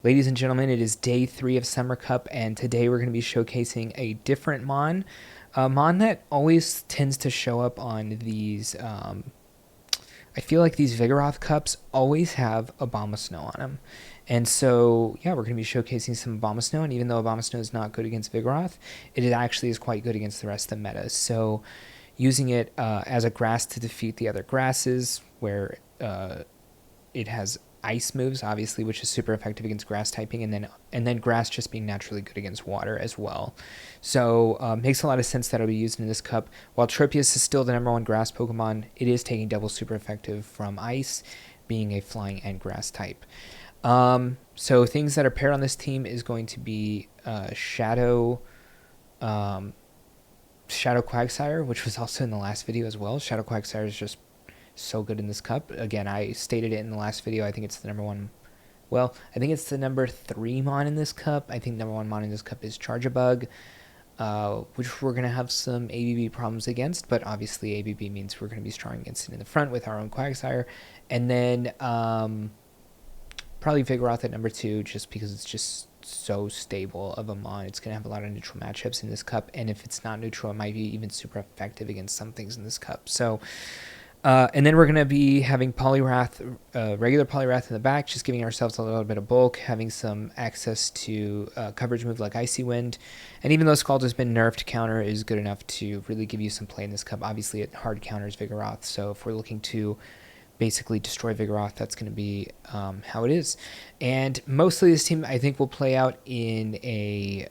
Ladies and gentlemen, it is day 3 of Summer Cup, and today we're going to be showcasing a different Mon. A Mon that always tends to show up on these, I feel like these Vigoroth Cups always have Abomasnow on them. And so, yeah, we're going to be showcasing some Abomasnow, and even though Abomasnow is not good against Vigoroth, it actually is quite good against the rest of the meta. So, using it as a grass to defeat the other grasses, where it has ice moves, obviously, which is super effective against grass typing, and then grass just being naturally good against water as well. So makes a lot of sense that it'll be used in this cup. While Tropius is still the #1 grass Pokemon, it is taking double super effective from ice, being a flying and grass type. So things that are paired on this team is going to be Shadow Quagsire, which was also in the last video as well. Shadow Quagsire is just so good in this cup. Again, I stated it in the last video. I think it's the #1. Well, I think it's the #3 Mon in this cup. I think #1 Mon in this cup is Charjabug, which we're going to have some ABB problems against, but obviously ABB means we're going to be strong against it in the front with our own Quagsire. And then probably Vigoroth at #2, just because it's just so stable of a Mon. It's going to have a lot of neutral matchups in this cup, and if it's not neutral, it might be even super effective against some things in this cup. So and then we're going to be having Poliwrath, regular Poliwrath in the back, just giving ourselves a little bit of bulk, having some access to coverage move like Icy Wind. And even though Scald has been nerfed, counter is good enough to really give you some play in this cup. Obviously, it hard counters Vigoroth, so if we're looking to basically destroy Vigoroth, that's going to be how it is. And mostly this team, I think, will play out in a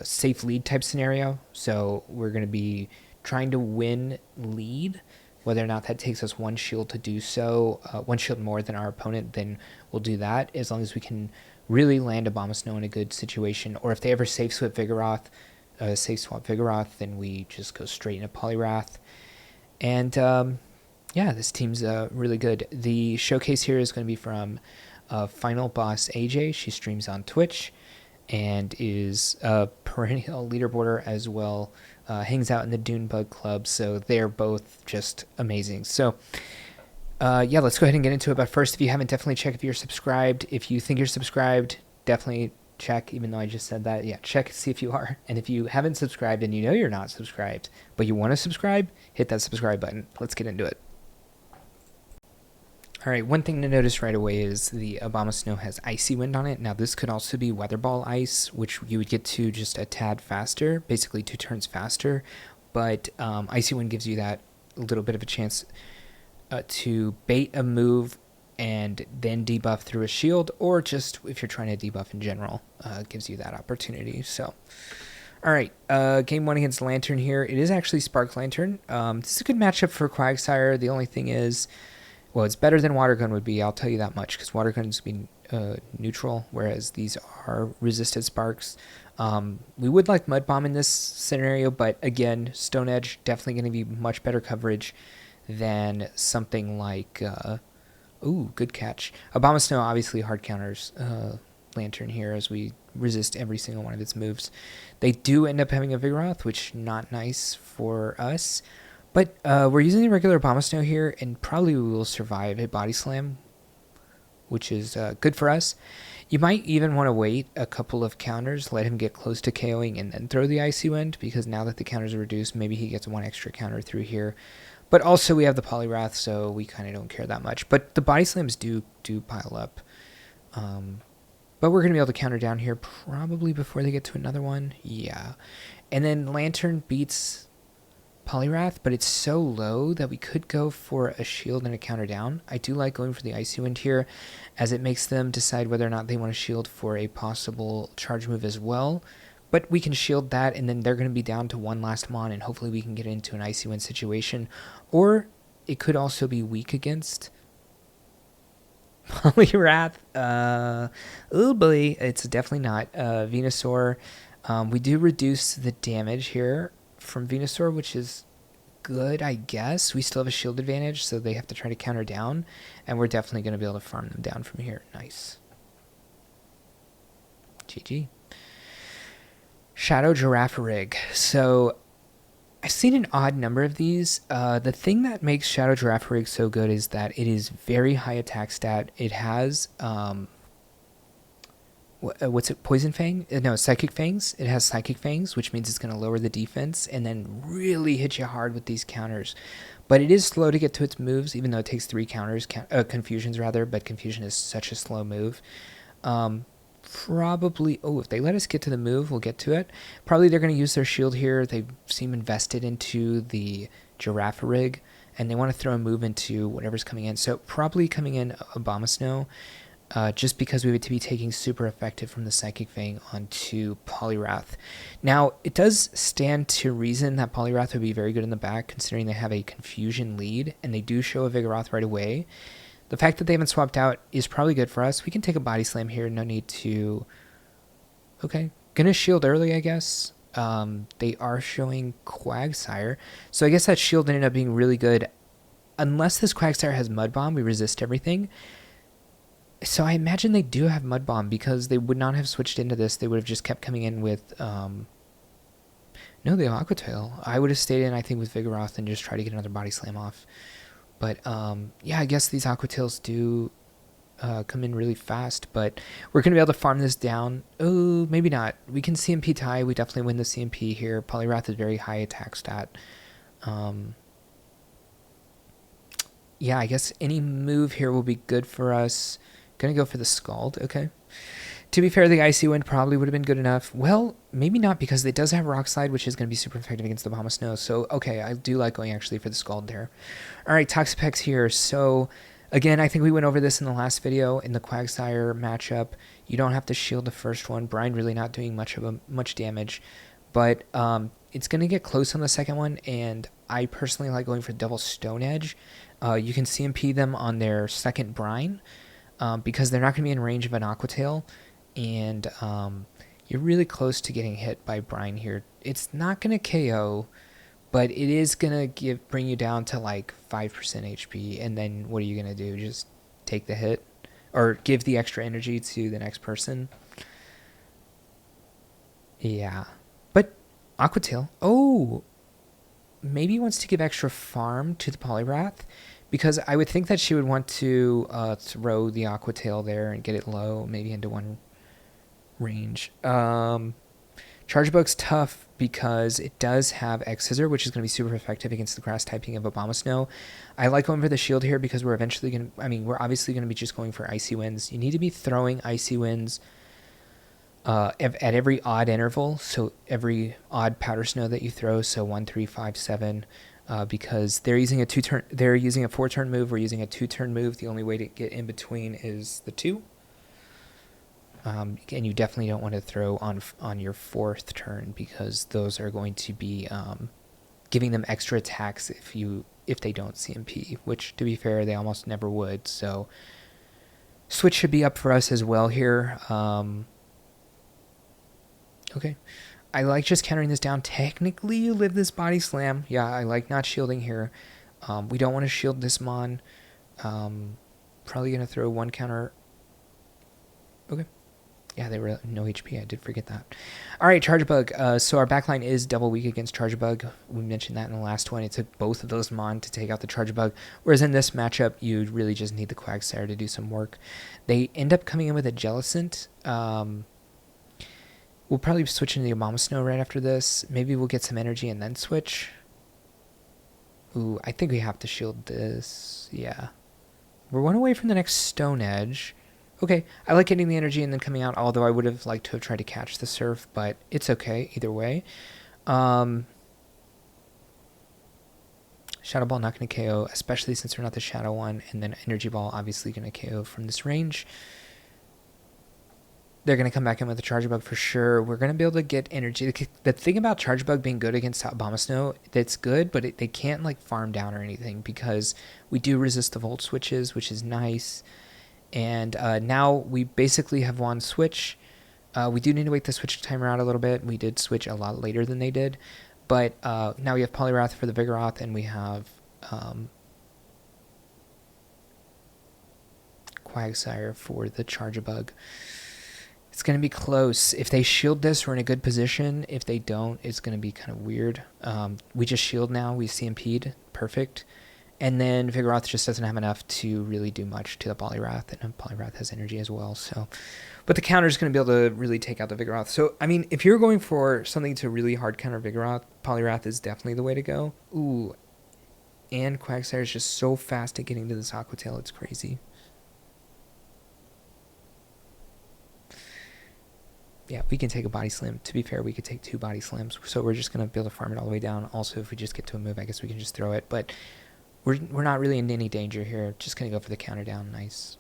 safe lead type scenario. So we're going to be trying to win lead. Whether or not that takes us one shield to do so, one shield more than our opponent, then we'll do that, as long as we can really land Abomasnow in a good situation. Or if they ever safe swap Vigoroth, then we just go straight into Poliwrath. And yeah, this team's really good. The showcase here is going to be from Final Boss AJ. She streams on Twitch and is a perennial leaderboarder as well. Hangs out in the Dunebug Club, so they're both just amazing. So yeah, let's go ahead and get into it. But first, if you haven't, definitely check if you're subscribed. If you think you're subscribed, definitely check, even though I just said that. Yeah, check to see if you are. And if you haven't subscribed and you know you're not subscribed, but you want to subscribe, hit that subscribe button. Let's get into it. Alright, one thing to notice right away is the Abomasnow has Icy Wind on it. Now this could also be Weather Ball Ice, which you would get to just a tad faster, basically 2 turns faster. But Icy Wind gives you that little bit of a chance to bait a move and then debuff through a shield, or just if you're trying to debuff in general, gives you that opportunity. So, alright, game 1 against Lantern here. It is actually Spark Lantern. This is a good matchup for Quagsire. The only thing is, well, it's better than Water Gun would be, I'll tell you that much, because Water Gun's be neutral, whereas these are resisted sparks. We would like Mud Bomb in this scenario, but again, Stone Edge definitely going to be much better coverage than something like, ooh, good catch. Abomasnow obviously hard counters Lantern here, as we resist every single one of its moves. They do end up having a Vigoroth, which not nice for us. But we're using the regular Abomasnow here, and probably we will survive a Body Slam, which is good for us. You might even want to wait a couple of counters, let him get close to KOing, and then throw the Icy Wind, because now that the counters are reduced, maybe he gets 1 extra counter through here. But also we have the Poliwrath, so we kind of don't care that much. But the Body Slams do pile up. But we're going to be able to counter down here probably before they get to another one. Yeah. And then Lantern beats Poliwrath, but it's so low that we could go for a shield and a counter down. I do like going for the Icy Wind here, as it makes them decide whether or not they want to shield for a possible charge move as well. But we can shield that, and then they're going to be down to 1 last Mon, and hopefully we can get into an Icy Wind situation. Or it could also be weak against Poliwrath. Oh boy, it's definitely not. Venusaur. We do reduce the damage here from Venusaur, which is good, I guess. We still have a shield advantage, so they have to try to counter down, and we're definitely going to be able to farm them down from here. Nice. GG. Shadow Vergyverg. So I've seen an odd number of these. The thing that makes Shadow Vergyverg so good is that it is very high attack stat. It has what's it? Poison Fang? No, Psychic Fangs. It has Psychic Fangs, which means it's going to lower the defense and then really hit you hard with these counters. But it is slow to get to its moves, even though it takes 3 counters, confusions rather. But confusion is such a slow move. Probably, oh, if they let us get to the move, we'll get to it. Probably they're going to use their shield here. They seem invested into the Vergyverg, and they want to throw a move into whatever's coming in. So probably coming in Abomasnow, just because we would be taking super effective from the Psychic Fang onto Poliwrath. Now, it does stand to reason that Poliwrath would be very good in the back, considering they have a confusion lead, and they do show a Vigoroth right away. The fact that they haven't swapped out is probably good for us. We can take a Body Slam here. No need to... Okay. Gonna shield early, I guess. They are showing Quagsire. So I guess that shield ended up being really good. Unless this Quagsire has Mud Bomb, we resist everything. So I imagine they do have Mud Bomb, because they would not have switched into this. They would have just kept coming in with... No, they have Aqua Tail. I would have stayed in, I think, with Vigoroth and just try to get another Body Slam off. But, yeah, I guess these Aqua Tails do come in really fast, but we're going to be able to farm this down. Oh, maybe not. We can CMP tie. We definitely win the CMP here. Poliwrath is very high attack stat. Yeah, I guess any move here will be good for us. Going to go for the Scald, okay. To be fair, the Icy Wind probably would have been good enough. Well, maybe not, because it does have Rock Slide, which is going to be super effective against the Abomasnow. So, okay, I do like going actually for the Scald there. All right, Toxapex here. So, again, I think we went over this in the last video in the Quagsire matchup. You don't have to shield the first one. Brine really not doing much damage. But it's going to get close on the second one, and I personally like going for Double Stone Edge. You can CMP them on their second Brine, because they're not going to be in range of an Aqua Tail. And you're really close to getting hit by Brine here. It's not going to KO, but it is going to bring you down to like 5% HP. And then what are you going to do? Just take the hit? Or give the extra energy to the next person? Yeah. But Aqua Tail. Oh! Maybe he wants to give extra farm to the Poliwrath, because I would think that she would want to throw the Aqua Tail there and get it low, maybe into one range. Charge Bug's tough because it does have X Scissor, which is going to be super effective against the grass typing of Abomasnow. I like going for the shield here because we're eventually going to, we're obviously going to be just going for Icy Winds. You need to be throwing Icy Winds at every odd interval, so every odd Powder Snow that you throw, so 1, 3, 5, 7, because they're using a 4-turn move, we're using a 2-turn move. The only way to get in between is the 2. And you definitely don't want to throw on your 4th turn, because those are going to be giving them extra attacks if they don't CMP, which, to be fair, they almost never would. So switch should be up for us as well here. Okay, I like just countering this down. Technically, you live this Body Slam. Yeah, I like not shielding here. We don't want to shield this Mon. Probably going to throw 1 counter. Okay. Yeah, they were no HP. I did forget that. All right, Charge Bug. So our backline is double weak against Charge Bug. We mentioned that in the last one. It took both of those Mon to take out the Charge Bug. Whereas in this matchup, you really just need the Quagsire to do some work. They end up coming in with a Jellicent. We'll probably switch into the Abomasnow right after this. Maybe we'll get some energy and then switch. Ooh, I think we have to shield this. Yeah. We're 1 away from the next Stone Edge. Okay, I like getting the energy and then coming out, although I would have liked to have tried to catch the Surf, but it's okay either way. Shadow Ball not going to KO, especially since we're not the Shadow one, and then Energy Ball obviously going to KO from this range. They're going to come back in with a Charge Bug for sure. We're going to be able to get energy. The thing about Charge Bug being good against Abomasnow, that's good, but they can't like farm down or anything, because we do resist the Volt switches, which is nice. And now we basically have 1 switch. We do need to wait the switch timer out a little bit. We did switch a lot later than they did. But now we have Poliwrath for the Vigoroth, and we have Quagsire for the Charge-a-Bug. It's going to be close. If they shield this, we're in a good position. If they don't, it's going to be kind of weird. We just shield now. We CMP'd. Perfect. And then Vigoroth just doesn't have enough to really do much to the Poliwrath, and Poliwrath has energy as well. So, but the counter is going to be able to really take out the Vigoroth. So, I mean, if you're going for something to really hard counter Vigoroth, Poliwrath is definitely the way to go. Ooh, and Quagsire is just so fast at getting to this Aqua Tail, it's crazy. Yeah, we can take a Body Slam. To be fair, we could take 2 Body Slams. So we're just going to be able to farm it all the way down. Also, if we just get to a move, I guess we can just throw it. But we're not really in any danger here. Just going to go for the counter down. Nice.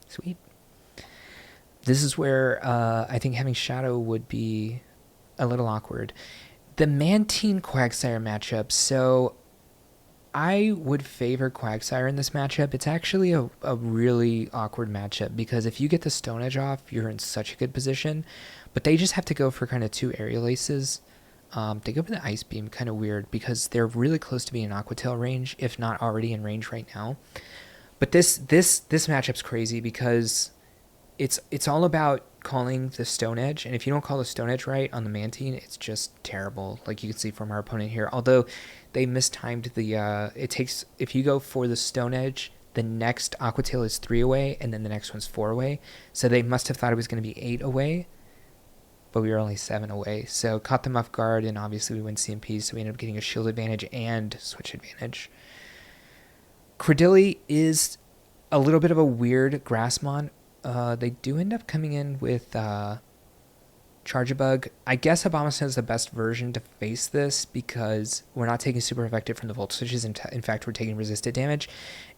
Sweet. This is where I think having Shadow would be a little awkward. The Mantine Quagsire matchup. So I would favor Quagsire in this matchup. It's actually a really awkward matchup because if you get the Stone Edge off, you're in such a good position. But they just have to go for kind of 2 Aerial Aces. They go for the Ice Beam, kind of weird because they're really close to being in Aqua Tail range, if not already in range right now. But this matchup's crazy because it's all about calling the Stone Edge, and if you don't call the Stone Edge right on the Mantine, it's just terrible, like you can see from our opponent here. Although they mistimed the it takes, if you go for the Stone Edge, the next Aqua Tail is 3 away and then the next one's 4 away, so they must have thought it was going to be 8 away, but we were only 7 away, so caught them off guard, and obviously we win CMP, so we ended up getting a shield advantage and switch advantage. Credilli is a little bit of a weird Grassmon. They do end up coming in with Charjabug. I guess Abomasnow is the best version to face this because we're not taking super effective from the Volt Switches. In fact, we're taking resisted damage.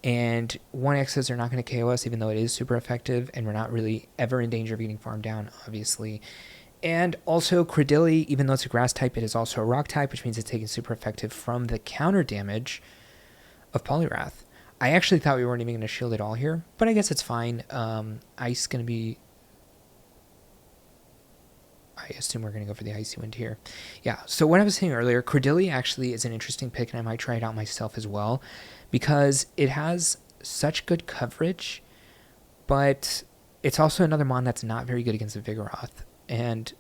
And 1Xs are not going to KO us, even though it is super effective. And we're not really ever in danger of getting farmed down, obviously. And also, Credilli, even though it's a grass type, it is also a rock type, which means it's taking super effective from the counter damage of Poliwrath. I actually thought we weren't even going to shield at all here, but I guess it's fine. Ice going to be... I assume we're going to go for the Icy Wind here. Yeah, so what I was saying earlier, Credilli actually is an interesting pick, and I might try it out myself as well, because it has such good coverage, but it's also another Mon that's not very good against a Vigoroth. And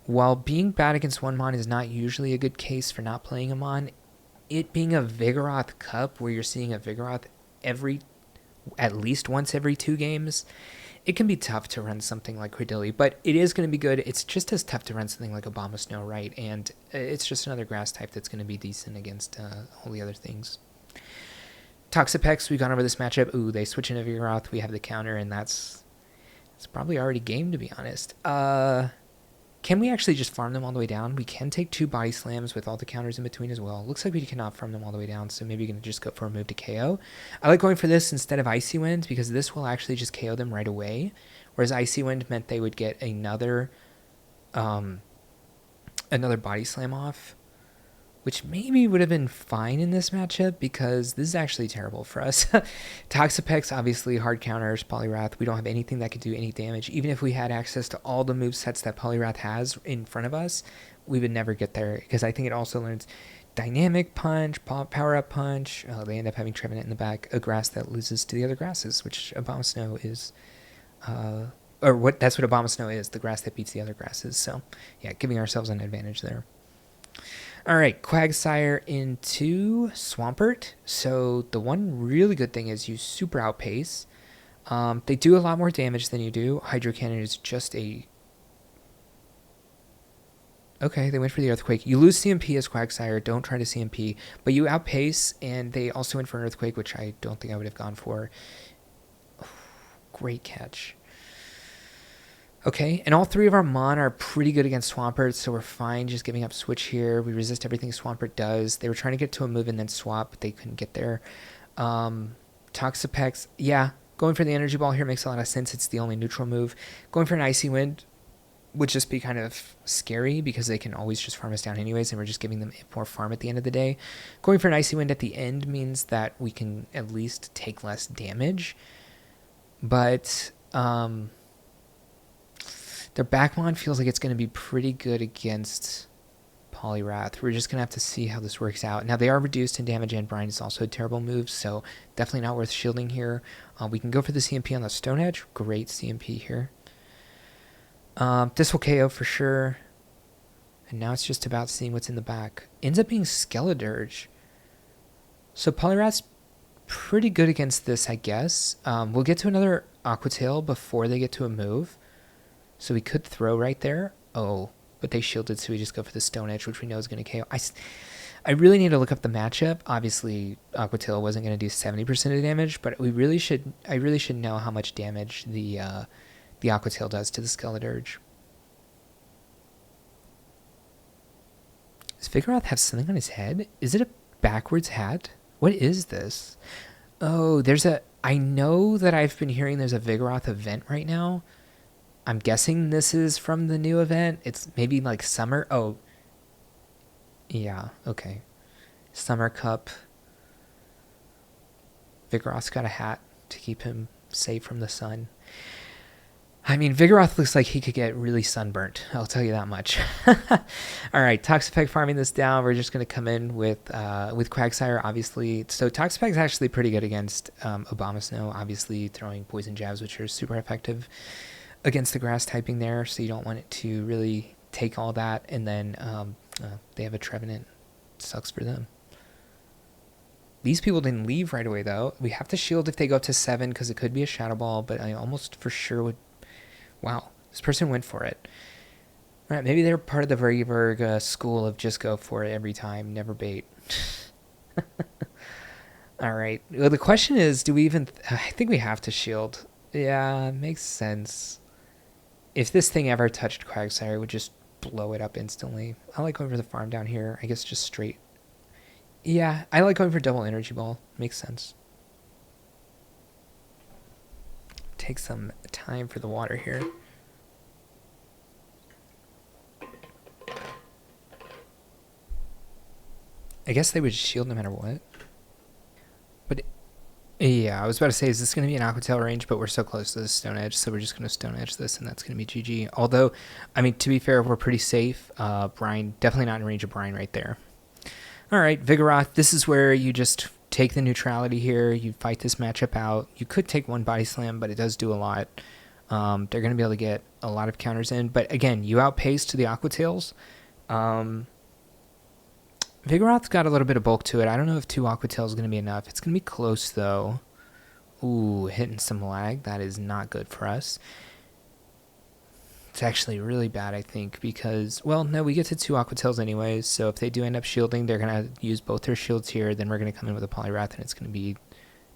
while being bad against one Mon is not usually a good case for not playing a Mon, it being a Vigoroth Cup where you're seeing a Vigoroth at least once every 2 games, it can be tough to run something like Credilli, but it is going to be good. It's just as tough to run something like Abomasnow, right? And it's just another grass type that's going to be decent against all the other things. Toxapex, we've gone over this matchup. Ooh, they switch into Vigoroth. We have the counter, and it's probably already game, to be honest. Can we actually just farm them all the way down? We can take 2 Body Slams with all the counters in between as well. Looks like we cannot farm them all the way down, so maybe we can just go for a move to KO. I like going for this instead of Icy Wind because this will actually just KO them right away, whereas Icy Wind meant they would get another Body Slam off, which maybe would have been fine in this matchup because this is actually terrible for us. Toxapex, obviously, hard counters, Poliwrath. We don't have anything that could do any damage. Even if we had access to all the movesets that Poliwrath has in front of us, we would never get there because I think it also learns Dynamic Punch, Power Up Punch. They end up having Trevenant in the back, a grass that loses to the other grasses, which Abomasnow is... that's what Abomasnow is, the grass that beats the other grasses. So, yeah, giving ourselves an advantage there. All right, Quagsire into Swampert. So the one really good thing is you super outpace. They do a lot more damage than you do. Hydro Cannon is just a... Okay, they went for the Earthquake. You lose CMP as Quagsire. Don't try to CMP. But you outpace, and they also went for an Earthquake, which I don't think I would have gone for. Great catch. Okay, and all 3 of our Mon are pretty good against Swampert, so we're fine just giving up Switch here. We resist everything Swampert does. They were trying to get to a move and then swap, but they couldn't get there. Toxapex, yeah, going for the Energy Ball here makes a lot of sense. It's the only neutral move. Going for an Icy Wind would just be kind of scary because they can always just farm us down anyways, and we're just giving them more farm at the end of the day. Going for an Icy Wind at the end means that we can at least take less damage, but... their Backmon feels like it's going to be pretty good against Poliwrath. We're just going to have to see how this works out. Now, they are reduced in damage, and Brine is also a terrible move, so definitely not worth shielding here. We can go for the CMP on the Stone Edge. Great CMP here. This will KO for sure. And now it's just about seeing what's in the back. Ends up being Skeledirge. So Poliwrath's pretty good against this, I guess. We'll get to another Aqua Tail before they get to a move. So we could throw right there. Oh, but they shielded, so we just go for the Stone Edge, which we know is going to KO. I really need to look up the matchup. Obviously, Aqua Tail wasn't going to do 70% of damage, but I really should know how much damage the Aqua Tail does to the Skeledirge. Does Vigoroth have something on his head? Is it a backwards hat? What is this? Oh, I know that I've been hearing there's a Vigoroth event right now. I'm guessing this is from the new event. It's maybe like summer. Oh, yeah, okay. Summer Cup. Vigoroth's got a hat to keep him safe from the sun. I mean, Vigoroth looks like he could get really sunburnt. I'll tell you that much. All right, Toxapex farming this down. We're just going to come in with Quagsire, obviously. So Toxapex is actually pretty good against Abomasnow, obviously throwing poison jabs, which are super effective against the grass typing there. So you don't want it to really take all that. And then they have a Trevenant. Sucks for them. These people didn't leave right away, though. We have to shield if they go up to 7 because it could be a Shadow Ball, but I almost for sure would... Wow, this person went for it. All right, maybe they're part of the Vergyverg school of just go for it every time, never bait. All right, well, the question is, do we even... I think we have to shield. Yeah, it makes sense. If this thing ever touched Quagsire, it would just blow it up instantly. I like going for the farm down here. I guess just straight. Yeah, I like going for double energy ball. Makes sense. Take some time for the water here. I guess they would shield no matter what. But yeah, I was about to say, is this going to be an Aqua Tail range? But we're so close to the Stone Edge, so we're just going to Stone Edge this, and that's going to be GG. Although, I mean, to be fair, we're pretty safe. Brine, definitely not in range of Brine right there. All right, Vigoroth, this is where you just take the neutrality here. You fight this matchup out. You could take one Body Slam, but it does do a lot. They're going to be able to get a lot of counters in. But again, you outpace to the Aqua Tails. Vigoroth's got a little bit of bulk to it. I don't know if 2 Aqua Tails is going to be enough. It's going to be close, though. Ooh, hitting some lag. That is not good for us. It's actually really bad, I think, because... Well, no, we get to 2 Aqua Tails anyways, so if they do end up shielding, they're going to use both their shields here. Then we're going to come in with a Poliwrath, and it's going to be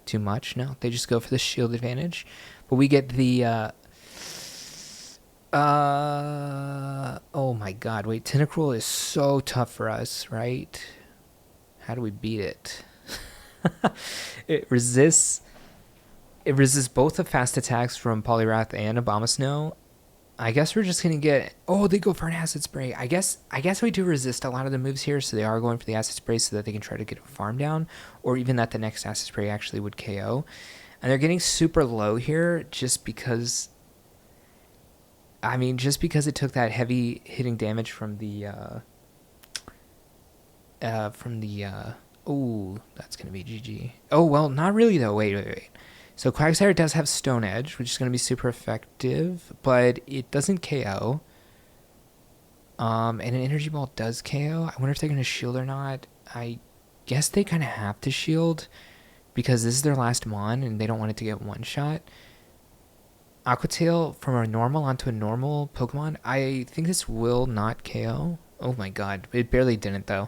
too much. No, they just go for the shield advantage. But we get the... oh my god, wait, Tentacruel is so tough for us, right? How do we beat it? It resists both the fast attacks from Poliwrath and Abomasnow. I guess we're just gonna get... Oh, they go for an Acid Spray. I guess we do resist a lot of the moves here, so they are going for the Acid Spray so that they can try to get a farm down, or even that the next Acid Spray actually would KO. And they're getting super low here just because... I mean, just because it took that heavy hitting damage from the, oh, that's going to be GG. Oh, well, not really, though. Wait. So Quagsire does have Stone Edge, which is going to be super effective, but it doesn't KO. And an Energy Ball does KO. I wonder if they're going to shield or not. I guess they kind of have to shield because this is their last Mon, and they don't want it to get one shot. Aqua Tail from a normal onto a normal Pokemon. I think this will not KO. Oh my god. It barely didn't, though.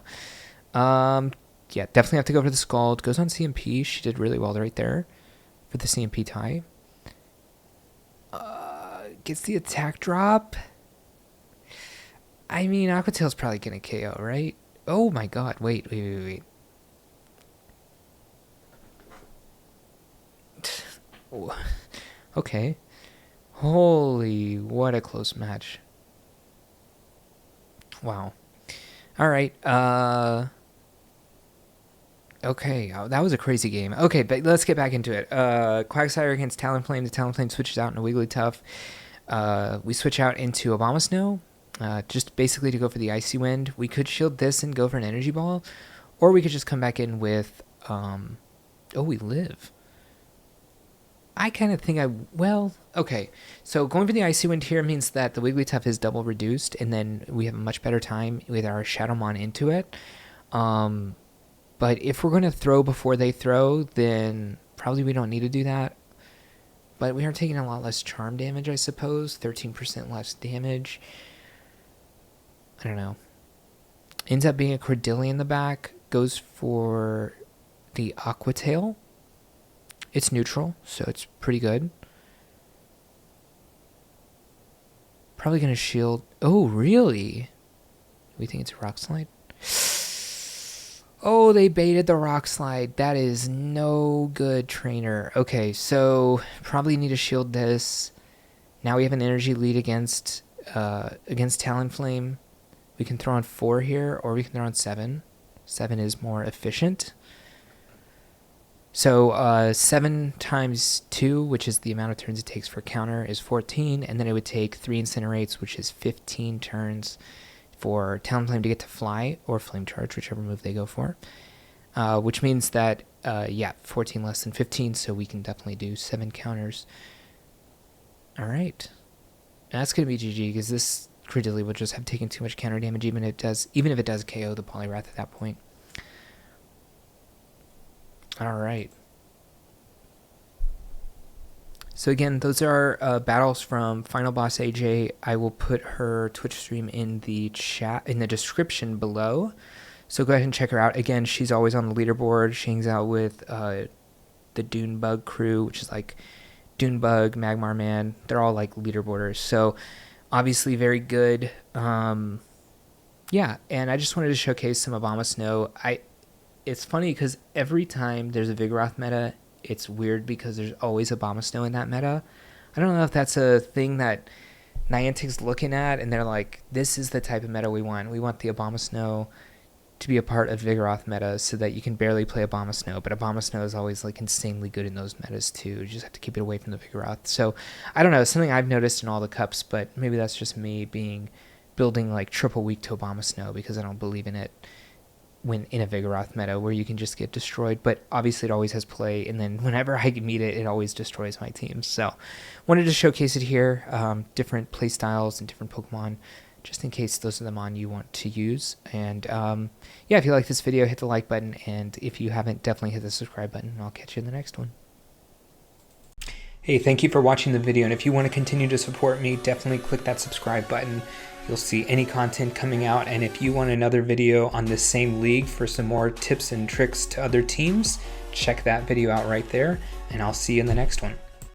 Yeah, definitely have to go for the Scald. Goes on CMP. She did really well right there for the CMP tie. Gets the attack drop. I mean, Aqua Tail's probably going to KO, right? Oh my god. Wait. Oh. Okay. Holy, what a close match. Wow. All right. Okay. Oh, that was a crazy game. Okay, but let's get back into it. Quagsire against Talonflame. The Talonflame switches out into Wigglytuff. We switch out into Abomasnow. Just basically to go for the Icy Wind. We could shield this and go for an Energy Ball. Or we could just come back in with... oh, we live. I kind of think well, okay. So going for the Icy Wind here means that the Wigglytuff is double reduced, and then we have a much better time with our Shadowmon into it. But if we're going to throw before they throw, then probably we don't need to do that. But we are taking a lot less charm damage, I suppose. 13% less damage. I don't know. Ends up being a Cordillea in the back. Goes for the Aqua Tail. It's neutral, so it's pretty good. Probably going to shield. Oh, really? We think it's a Rock Slide? Oh, they baited the Rock Slide. That is no good, trainer. Okay, so probably need to shield this. Now we have an energy lead against Talonflame. We can throw on 4 here, or we can throw on 7. 7 is more efficient. So 7 times 2, which is the amount of turns it takes for counter, is 14. And then it would take 3 Incinerates, which is 15 turns for Talonflame to get to fly, or Flame Charge, whichever move they go for. Which means that, 14 less than 15, so we can definitely do 7 counters. Alright. That's going to be GG, because this Cordillea will just have taken too much counter damage, even if it does KO the Poliwrath at that point. Alright. So again, those are battles from Final Boss AJ. I will put her Twitch stream in the chat, in the description below. So go ahead and check her out. Again, she's always on the leaderboard. She hangs out with the Dunebug crew, which is like Dunebug, Magmar Man. They're all like leaderboarders. So obviously very good. Yeah, and I just wanted to showcase some Abomasnow. It's funny because every time there's a Vigoroth meta, it's weird because there's always Abomasnow in that meta. I don't know if that's a thing that Niantic's looking at and they're like, this is the type of meta we want. We want the Abomasnow to be a part of Vigoroth meta so that you can barely play Abomasnow, but Abomasnow is always like insanely good in those metas too. You just have to keep it away from the Vigoroth. So I don't know, something I've noticed in all the cups, but maybe that's just me building like triple weak to Abomasnow because I don't believe in it when in a Vigoroth meta where you can just get destroyed. But obviously it always has play, and then whenever I meet it, it always destroys my team. So wanted to showcase it here, different play styles and different Pokemon, just in case those are the mon you want to use. And yeah, if you like this video, hit the like button, and if you haven't, definitely hit the subscribe button, and I'll catch you in the next one. Hey, thank you for watching the video, and if you want to continue to support me, definitely click that subscribe button. You'll see any content coming out, and if you want another video on this same league for some more tips and tricks to other teams, check that video out right there, and I'll see you in the next one.